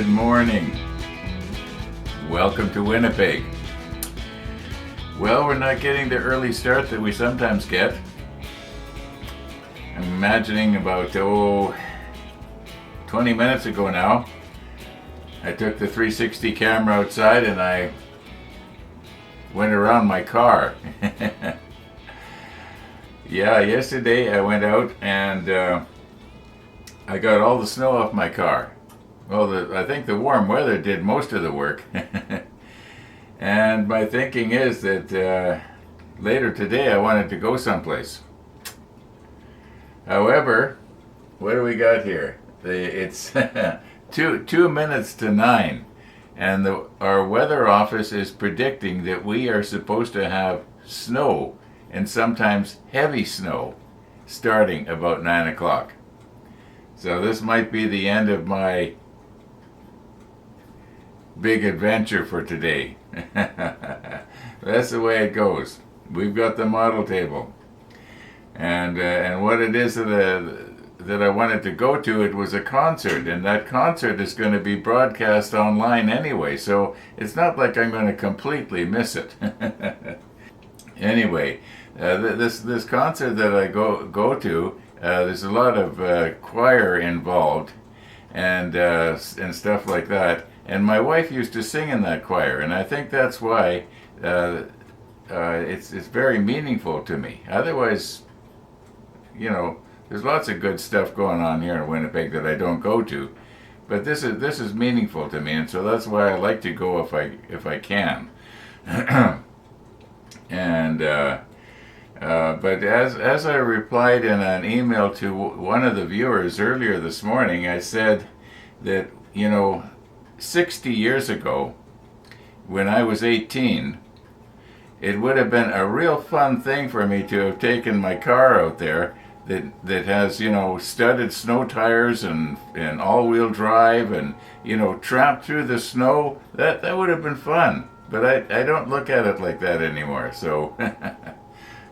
morning. Welcome to Winnipeg. Well, we're not getting the early start that we sometimes get. I'm imagining about 20 minutes ago now, I took the 360 camera outside and I went around my car. Yeah, yesterday I went out and I got all the snow off my car. Well, I think the warm weather did most of the work. And my thinking is that later today I wanted to go someplace. However, what do we got here? It's 2 minutes to 9, and our weather office is predicting that we are supposed to have snow, and sometimes heavy snow, starting about 9 o'clock. So this might be the end of my big adventure for today. That's the way it goes. We've got the model table, and what it is that I wanted to go to, it was a concert, and that concert is going to be broadcast online anyway, so it's not like I'm going to completely miss it. Anyway, this concert that I go to, there's a lot of choir involved and stuff like that. And my wife used to sing in that choir, and I think that's why it's very meaningful to me. Otherwise, there's lots of good stuff going on here in Winnipeg that I don't go to, but this is meaningful to me, and so that's why I like to go if I can. And but as I replied in an email to one of the viewers earlier this morning, I said that 60 years ago, when I was 18, it would have been a real fun thing for me to have taken my car out there that has, studded snow tires and all-wheel drive and, tramped through the snow. That would have been fun, but I don't look at it like that anymore, so.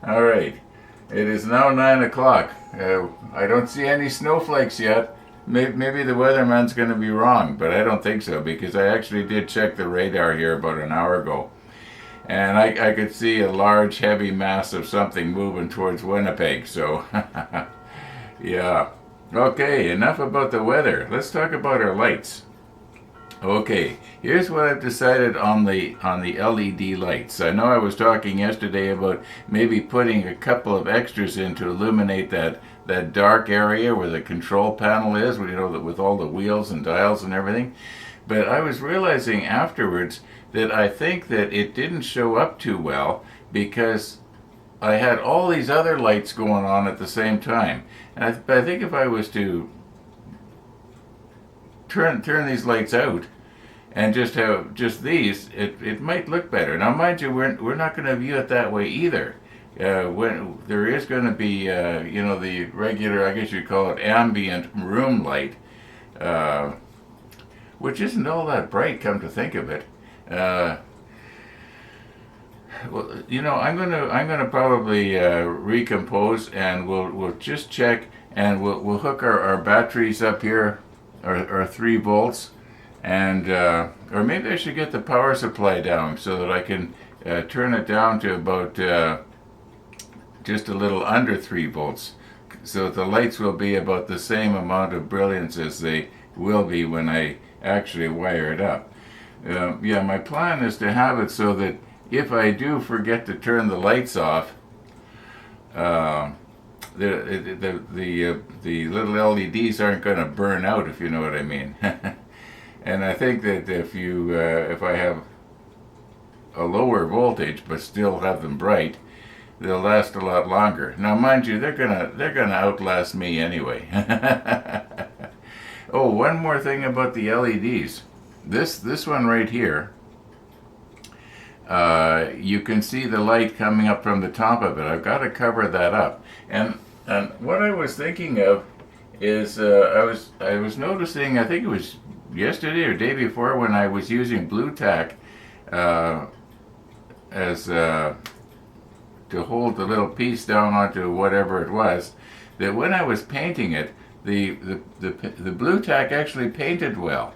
All right, it is now 9 o'clock. I don't see any snowflakes yet. Maybe the weatherman's going to be wrong, but I don't think so, because I actually did check the radar here about an hour ago. And I could see a large, heavy mass of something moving towards Winnipeg, so yeah. Okay, enough about the weather. Let's talk about our lights. Okay, here's what I've decided on the LED lights. I know I was talking yesterday about maybe putting a couple of extras in to illuminate that dark area where the control panel is, with all the wheels and dials and everything. But I was realizing afterwards that I think that it didn't show up too well because I had all these other lights going on at the same time. And I think if I was to turn these lights out and just have just these, it might look better. Now, mind you, we're not going to view it that way either. When there is going to be, the regular, I guess you'd call it ambient room light, which isn't all that bright, come to think of it. Well, I'm gonna probably recompose, and we'll just check, and we'll hook our batteries up here, our 3 volts, and or maybe I should get the power supply down so that I can turn it down to about just a little under 3 volts, so the lights will be about the same amount of brilliance as they will be when I actually wire it up. Yeah, my plan is to have it so that if I do forget to turn the lights off, the little LEDs aren't going to burn out, if you know what I mean. And I think that if I have a lower voltage but still have them bright, they'll last a lot longer. Now, mind you, they're gonna outlast me anyway. Oh, one more thing about the LEDs. This one right here, you can see the light coming up from the top of it. I've got to cover that up. And what I was thinking of is I was noticing, I think it was yesterday or day before, when I was using blue tack as to hold the little piece down onto whatever it was, that when I was painting it, the blue tack actually painted well.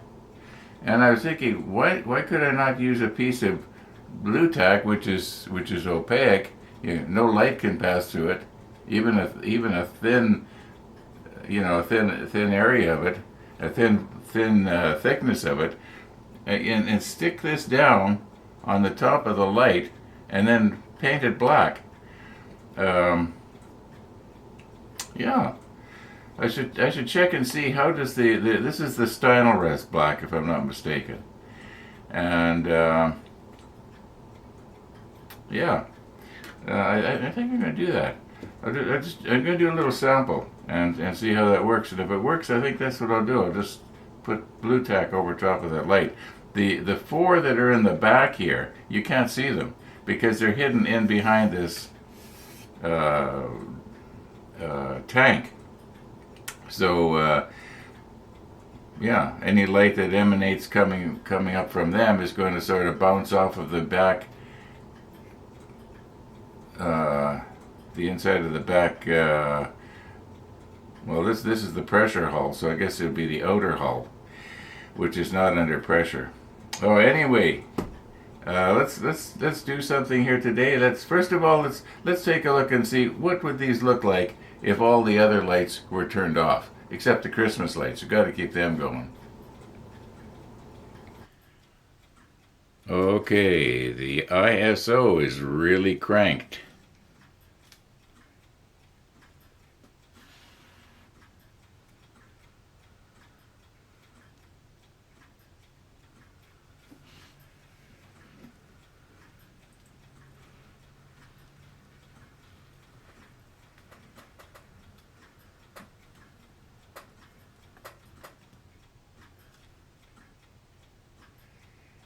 And I was thinking, why could I not use a piece of blue tack, which is opaque? No light can pass through it, even a thin, a thin area of it, a thin thickness of it, and stick this down on the top of the light, and then paint it black. Um, yeah, I should check and see how does this is the Steinel rest black, if I'm not mistaken, and yeah, I think I'm gonna do that. I'm gonna do a little sample and see how that works, and if it works, I think that's what I'll do. I'll just put blue tack over top of that light. The four that are in the back here, you can't see them because they're hidden in behind this tank. So yeah, any light that emanates coming up from them is going to sort of bounce off of the back, the inside of the back. Well, this is the pressure hull, so I guess it would be the outer hull, which is not under pressure. Oh, anyway, let's do something here today. First of all let's take a look and see what would these look like if all the other lights were turned off, except the Christmas lights. You've got to keep them going. Okay, the ISO is really cranked.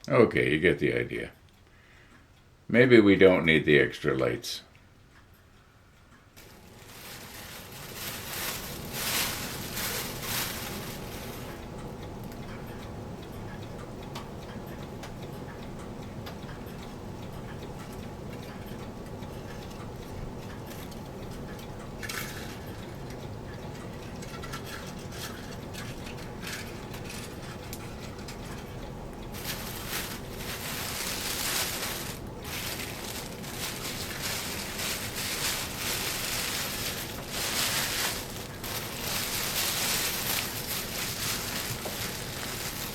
Okay, you get the idea. Maybe we don't need the extra lights.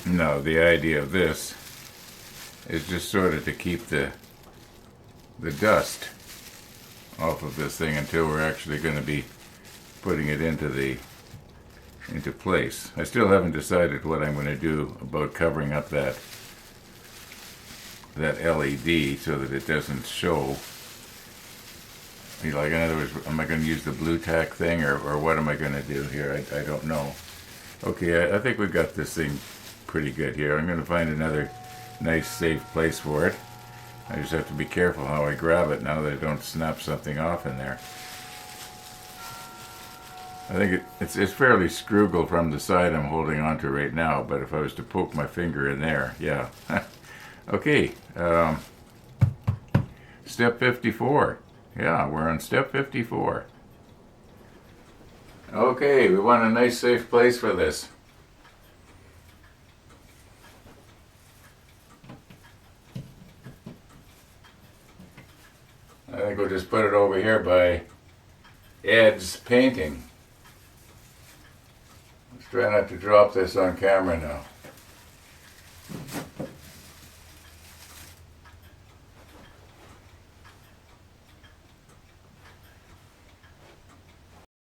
No, the idea of this is just sort of to keep the dust off of this thing until we're actually going to be putting it into place. I still haven't decided what I'm going to do about covering up that LED so that it doesn't show. Like, in other words, am I going to use the blue tack thing, or what am I going to do here? I don't know. Okay, I think we've got this thing pretty good here. I'm going to find another nice safe place for it. I just have to be careful how I grab it now that I don't snap something off in there. I think it's fairly screwgal from the side I'm holding onto right now, but if I was to poke my finger in there, yeah. Okay, step 54. Yeah, we're on step 54. Okay, we want a nice safe place for this. I think we'll just put it over here by Ed's painting. Let's try not to drop this on camera now.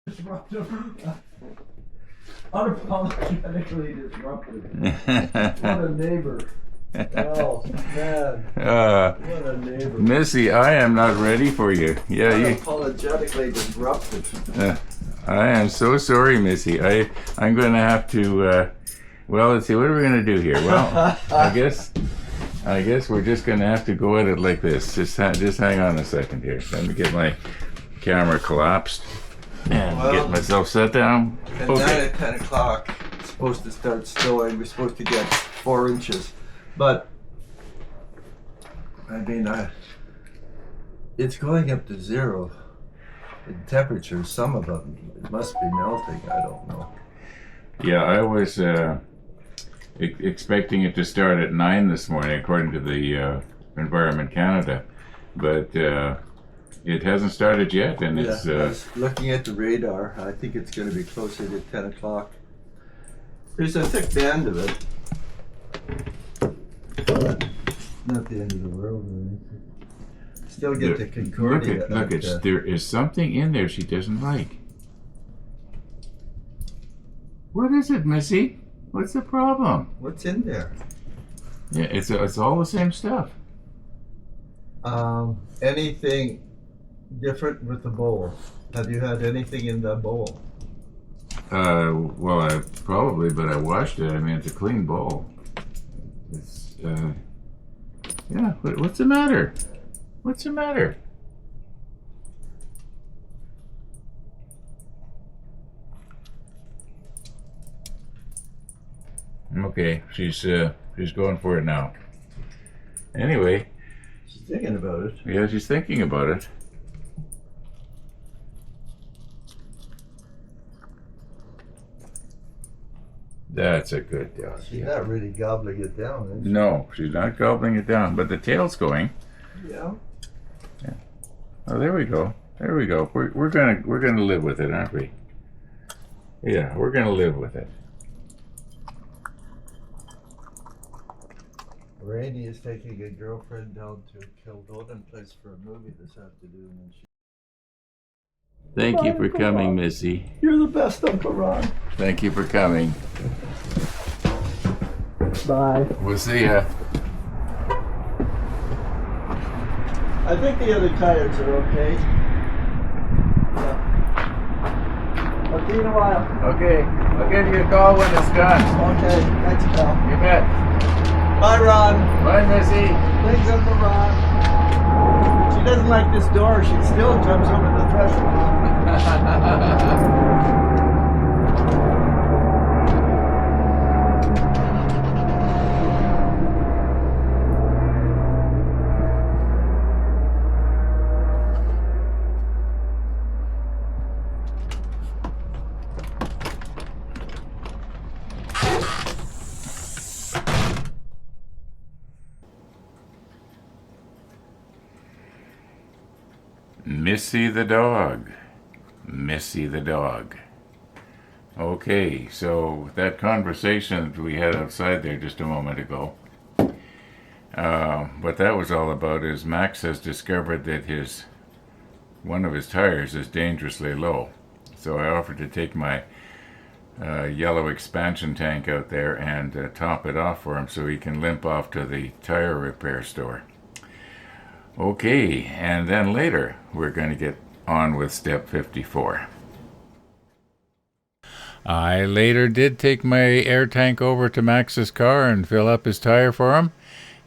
Disruptive. Unapologetically disruptive. What a neighbor. Oh, man. What a neighbor. Missy, I am not ready for you. Yeah, Unapologetically disruptive. I am so sorry, Missy. I'm going to have to. Well, let's see. What are we going to do here? Well, I guess we're just going to have to go at it like this. Just hang on a second here. Let me get my camera collapsed and get myself set down. And okay. 9 at 10 o'clock, it's supposed to start snowing. We're supposed to get 4 inches. But, I mean, it's going up to 0 in temperature. Some of them, it must be melting. I don't know. Yeah, I always, expecting it to start at 9 this morning, according to the Environment Canada, but it hasn't started yet, and Yeah, it's. I was looking at the radar. I think it's going to be closer to 10 o'clock. There's a thick band of it. But not the end of the world or anything. Still get to Concordia. Look at there is something in there she doesn't like. What is it, Missy? What's the problem? What's in there? Yeah, it's all the same stuff. Anything different with the bowl? Have you had anything in the bowl? Well, I probably, but I washed it. I mean, it's a clean bowl. It's, yeah. What's the matter? What's the matter? Okay, she's going for it now. Anyway. She's thinking about it. Yeah, she's thinking about it. That's a good dog. She's not really gobbling it down, is she? No, she's not gobbling it down, but the tail's going. Yeah. Yeah. Oh, there we go. There we go. We're gonna live with it, aren't we? Yeah, we're gonna live with it. Rainey is taking a girlfriend down to Kildonan Place for a movie this afternoon, and she. Thank you for coming, Missy. You're the best, Uncle Ron. Thank you for coming. Bye. We'll see ya. I think the other tires are okay. Yeah. I'll see you in a while. Okay, I'll give you a call when it's done. Okay, thanks, pal. You bet. Bye, Ron. Bye, Missy. Thanks, Uncle Ron. She doesn't like this door. She still jumps over the threshold. Missy the dog. Missy the dog. Okay, so that conversation that we had outside there just a moment ago, what that was all about is Max has discovered that one of his tires is dangerously low. So I offered to take my yellow expansion tank out there and top it off for him so he can limp off to the tire repair store. Okay, and then later we're going to get on with step 54. I later did take my air tank over to Max's car and fill up his tire for him.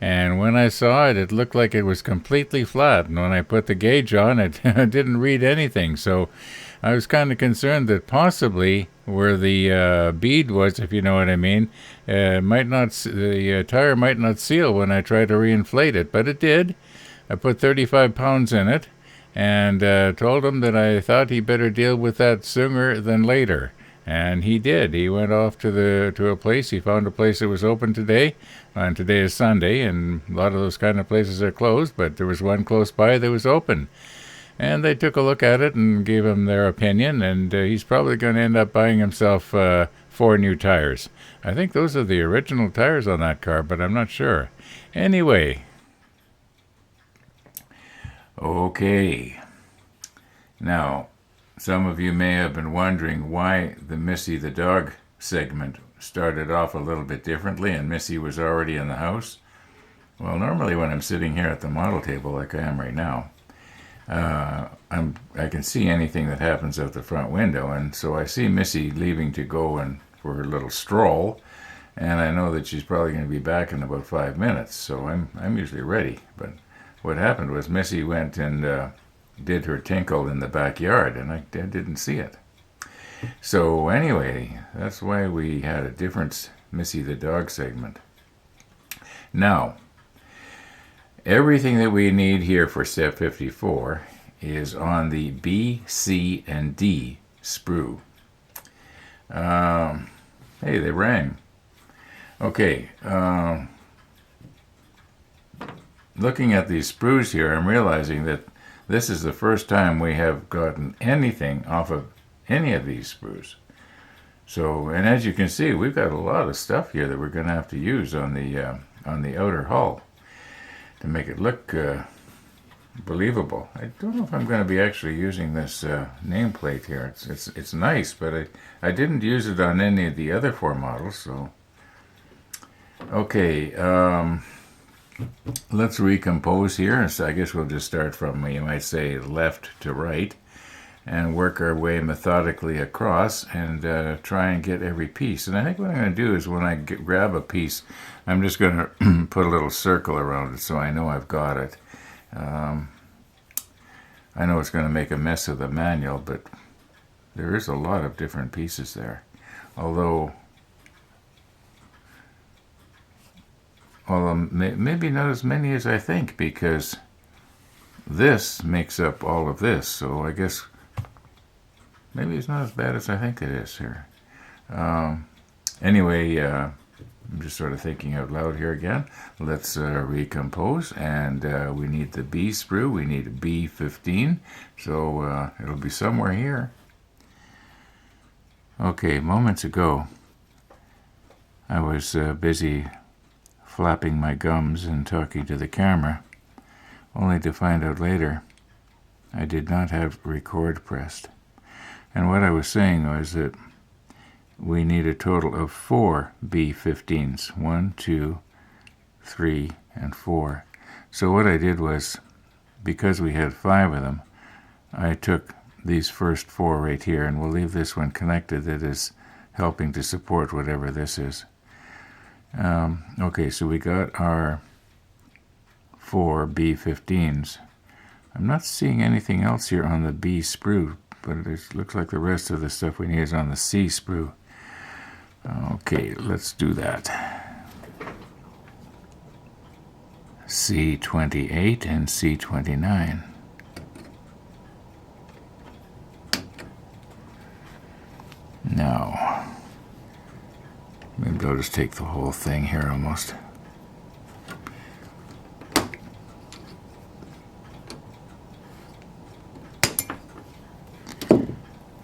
And when I saw it, it looked like it was completely flat. And when I put the gauge on, it didn't read anything. So I was kind of concerned that possibly where the bead was, if you know what I mean, the tire might not seal when I try to reinflate it. But it did. I put 35 pounds in it and told him that I thought he better deal with that sooner than later. And he did. He went off to a place. He found a place that was open today, and today is Sunday, and a lot of those kind of places are closed, but there was one close by that was open. And they took a look at it and gave him their opinion, and he's probably going to end up buying himself 4 new tires. I think those are the original tires on that car, but I'm not sure. Anyway. Okay. Now, some of you may have been wondering why the Missy the dog segment started off a little bit differently and Missy was already in the house. Well, normally when I'm sitting here at the model table like I am right now, I can see anything that happens out the front window, and so I see Missy leaving to go and for her little stroll, and I know that she's probably going to be back in about 5 minutes, so I'm usually ready. But what happened was Missy went and did her tinkle in the backyard, and I didn't see it. So anyway, that's why we had a different Missy the dog segment. Now, everything that we need here for step 54 is on the B, C, and D sprue. Hey, they rang. Okay, looking at these sprues here, I'm realizing that this is the first time we have gotten anything off of any of these sprues. So, and as you can see, we've got a lot of stuff here that we're going to have to use on the outer hull to make it look believable. I don't know if I'm going to be actually using this nameplate here. It's nice, but I didn't use it on any of the other 4 models. So, okay, let's recompose here. So I guess we'll just start from, you might say, left to right, and work our way methodically across and try and get every piece. And I think what I'm going to do is when I grab a piece, I'm just going to put a little circle around it so I know I've got it. I know it's going to make a mess of the manual, but there is a lot of different pieces there. Although maybe not as many as I think, because this makes up all of this. So I guess maybe it's not as bad as I think it is here. Anyway, I'm just sort of thinking out loud here again. Let's recompose, and we need the B sprue. We need a B15, so it'll be somewhere here. Okay, moments ago, I was busy flapping my gums and talking to the camera, only to find out later I did not have record pressed. And what I was saying was that we need a total of 4 B15s. 1, 2, 3, and 4. So what I did was, because we had 5 of them, I took these first 4 right here, and we'll leave this one connected that is helping to support whatever this is. Okay, so we got our 4 B15s. I'm not seeing anything else here on the B sprue, but it looks like the rest of the stuff we need is on the C sprue. Okay, let's do that. C28 and C29. Now, maybe I'll just take the whole thing here almost.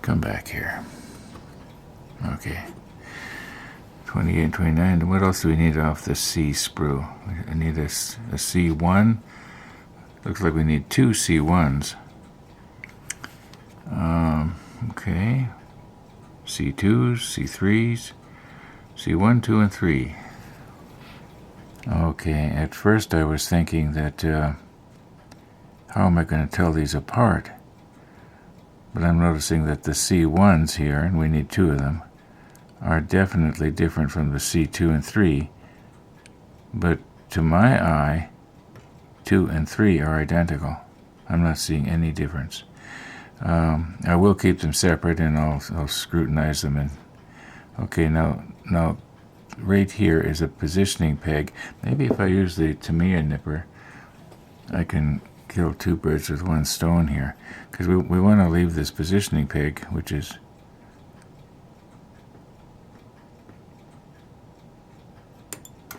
Come back here. Okay. 28 and 29. What else do we need off the C sprue? I need a C1. Looks like we need 2 C1s. Okay. C2s, C3s, C1, 2, and 3. Okay, at first I was thinking that, how am I going to tell these apart? But I'm noticing that the C1s here, and we need 2 of them, are definitely different from the C2 and 3. But to my eye, 2 and 3 are identical. I'm not seeing any difference. I will keep them separate, and I'll scrutinize them. And okay, now right here is a positioning peg. Maybe if I use the Tamiya nipper, I can kill 2 birds with 1 stone here, because we want to leave this positioning peg, which is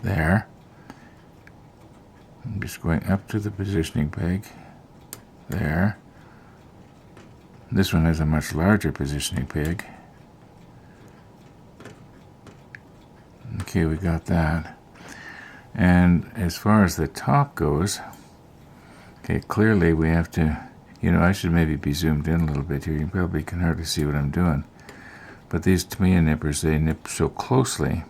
there. I'm just going up to the positioning peg there. This one has a much larger positioning peg. Okay, we got that. And as far as the top goes, okay, clearly we have to, I should maybe be zoomed in a little bit here. You probably can hardly see what I'm doing. But these Tamiya nippers, they nip so closely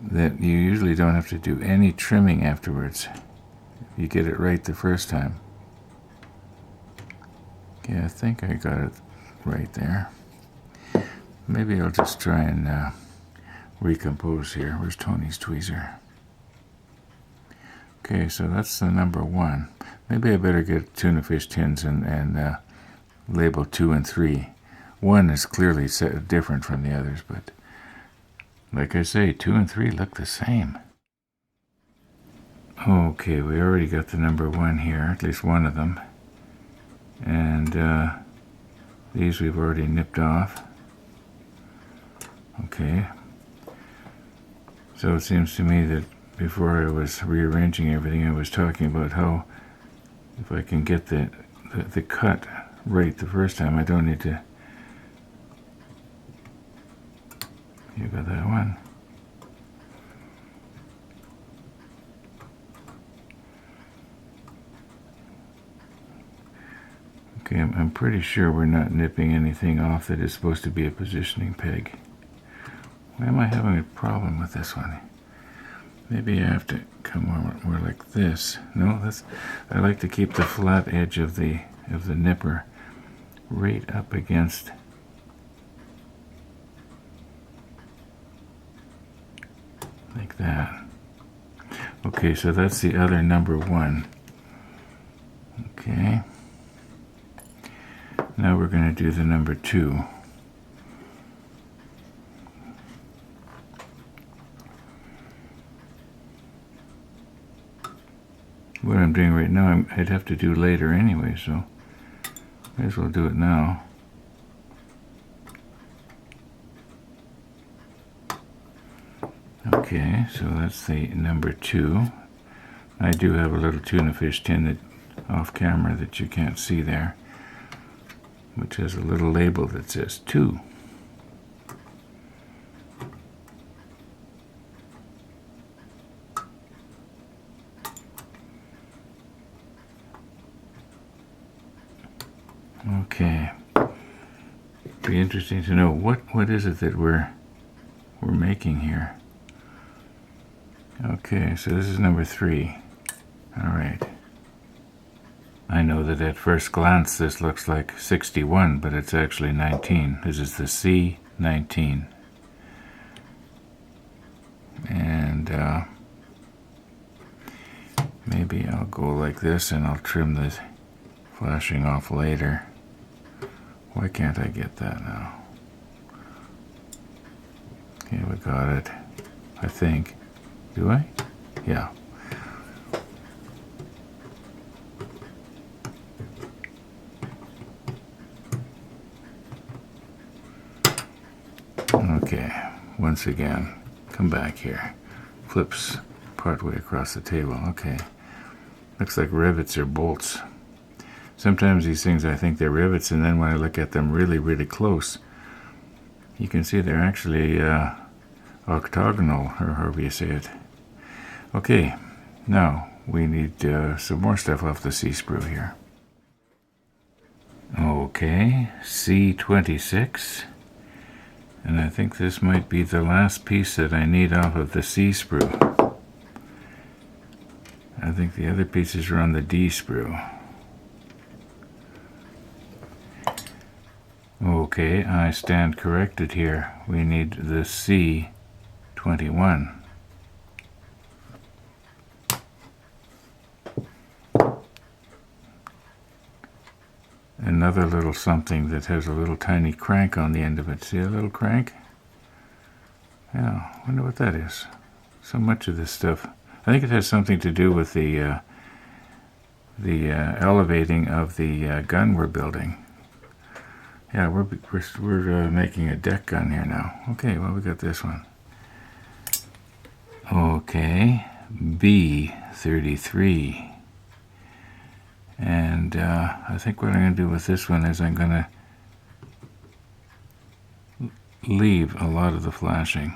that you usually don't have to do any trimming afterwards. You get it right the first time. Okay, I think I got it right there. Maybe I'll just try and recompose here. Where's Tony's tweezer? Okay, so that's the number 1. Maybe I better get tuna fish tins and label 2 and 3. 1 is clearly different from the others, but like I say, 2 and 3 look the same. Okay, we already got the number 1 here, at least one of them. And these we've already nipped off. Okay. So it seems to me that before I was rearranging everything, I was talking about how if I can get the cut right the first time, I don't need to. You got that one. Okay, I'm pretty sure we're not nipping anything off that is supposed to be a positioning peg. Why am I having a problem with this one? Maybe I have to come more like this. No, I like to keep the flat edge of the nipper right up against like that. Okay, so that's the other number 1. Okay. Now we're going to do the number 2. What I'm doing right now, I'd have to do later anyway, so may as well do it now. Okay, so that's the number 2. I do have a little tuna fish tin that off camera that you can't see there, which has a little label that says 2. Okay. Be interesting to know what is it that we're making here. Okay, so this is number 3. All right. I know that at first glance this looks like 61, but it's actually 19. This is the C19. And maybe I'll go like this and I'll trim the flashing off later. Why can't I get that now? Okay, we got it. I think. Do I? Yeah. Okay, once again, come back here. Flips partway across the table. Okay. Looks like rivets or bolts. Sometimes these things I think they're rivets, and then when I look at them really, really close, you can see they're actually octagonal, or however you say it. Okay, now we need some more stuff off the C-sprue here. Okay, C26. And I think this might be the last piece that I need off of the C-sprue. I think the other pieces are on the D-sprue. Okay, I stand corrected here. We need the C21. Another little something that has a little tiny crank on the end of it. See a little crank? Yeah, I wonder what that is. So much of this stuff. I think it has something to do with the elevating of the gun we're building. Yeah, we're making a deck gun here now. Okay, well, we got this one. Okay, B33. And I think what I'm going to do with this one is I'm going to leave a lot of the flashing.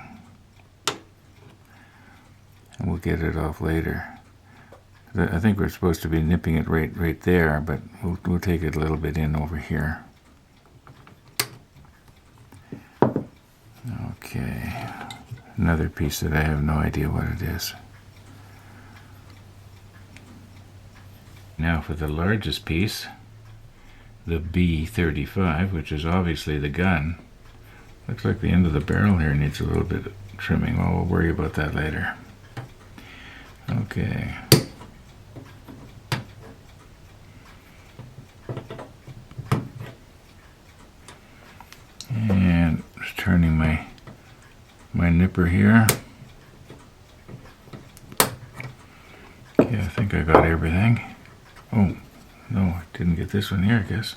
And we'll get it off later. I think we're supposed to be nipping it right there, but we'll take it a little bit in over here. Okay, another piece that I have no idea what it is. Now for the largest piece, the B35, which is obviously the gun. Looks like the end of the barrel here needs a little bit of trimming. Well, we'll worry about that later. Okay. And just turning my nipper here. Okay, I think I got everything. Oh, no, I didn't get this one here, I guess.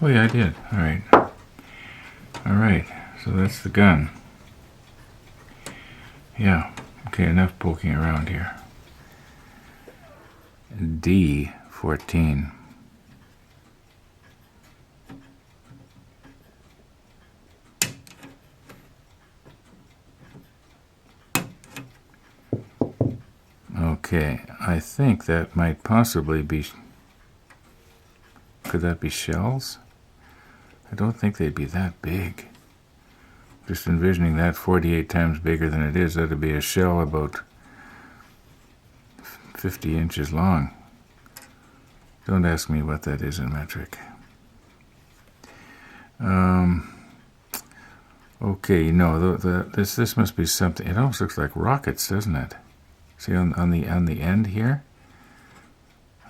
Oh yeah, I did. Alright. Alright, so that's the gun. Yeah, okay, enough poking around here. D14. Okay, I think that might possibly be... Could that be shells? I don't think they'd be that big. Just envisioning that 48 times bigger than it is, that'd be a shell about 50 inches long. Don't ask me what that is in metric. Okay, no, this must be something. It almost looks like rockets, doesn't it? See on the end here?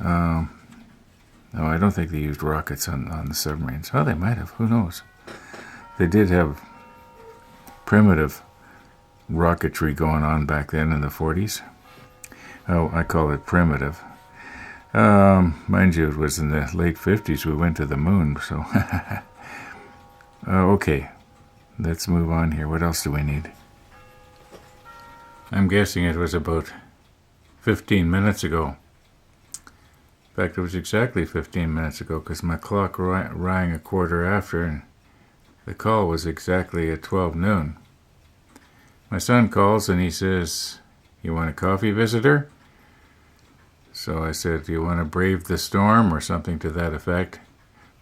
No, I don't think they used rockets on the submarines. Oh, they might have. Who knows? They did have primitive rocketry going on back then in the 40s. Oh, I call it primitive. Mind you, it was in the late 50s we went to the moon, so... Okay, let's move on here. What else do we need? I'm guessing it was about 15 minutes ago. In fact, it was exactly 15 minutes ago because my clock rang a quarter after and the call was exactly at 12 noon. My son calls and he says, "You want a coffee, visitor?" So I said, "Do you want to brave the storm?" or something to that effect,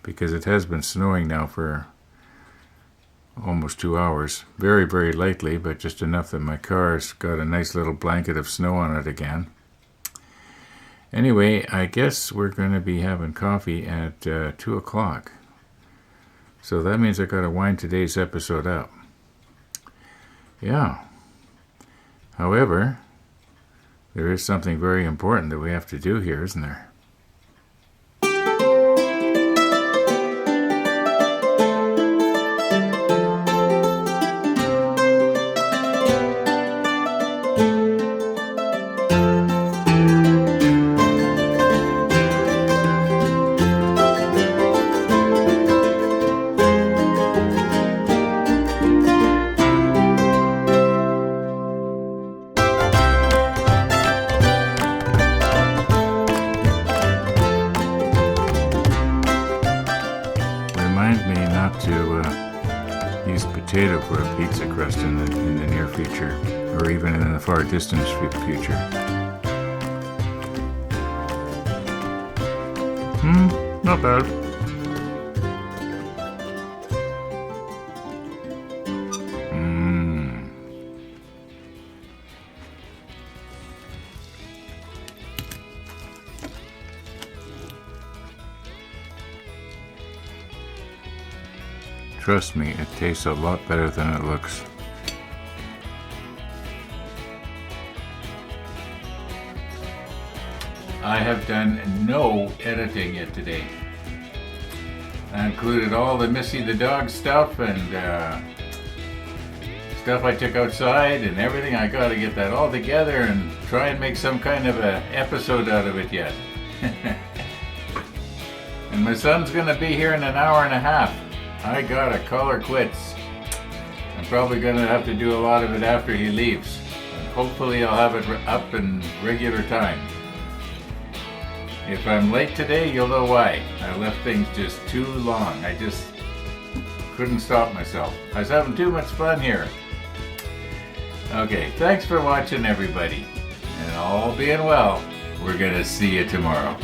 because it has been snowing now for almost 2 hours. Very, very lightly, but just enough that my car's got a nice little blanket of snow on it again. Anyway, I guess we're going to be having coffee at 2 o'clock. So that means I've got to wind today's episode up. Yeah. However, there is something very important that we have to do here, isn't there? Remind me not to use potato for a pizza crust in the near future, or even in the far distant future. Not bad. Trust me, it tastes a lot better than it looks. I have done no editing yet today. I included all the Missy the dog stuff and stuff I took outside and everything. I got to get that all together and try and make some kind of an episode out of it yet. And my son's going to be here in an hour and a half. I gotta call her quits. I'm probably gonna have to do a lot of it after he leaves. And hopefully I'll have it up in regular time. If I'm late today, you'll know why. I left things just too long. I just couldn't stop myself. I was having too much fun here. Okay, thanks for watching, everybody. And all being well, we're gonna see you tomorrow.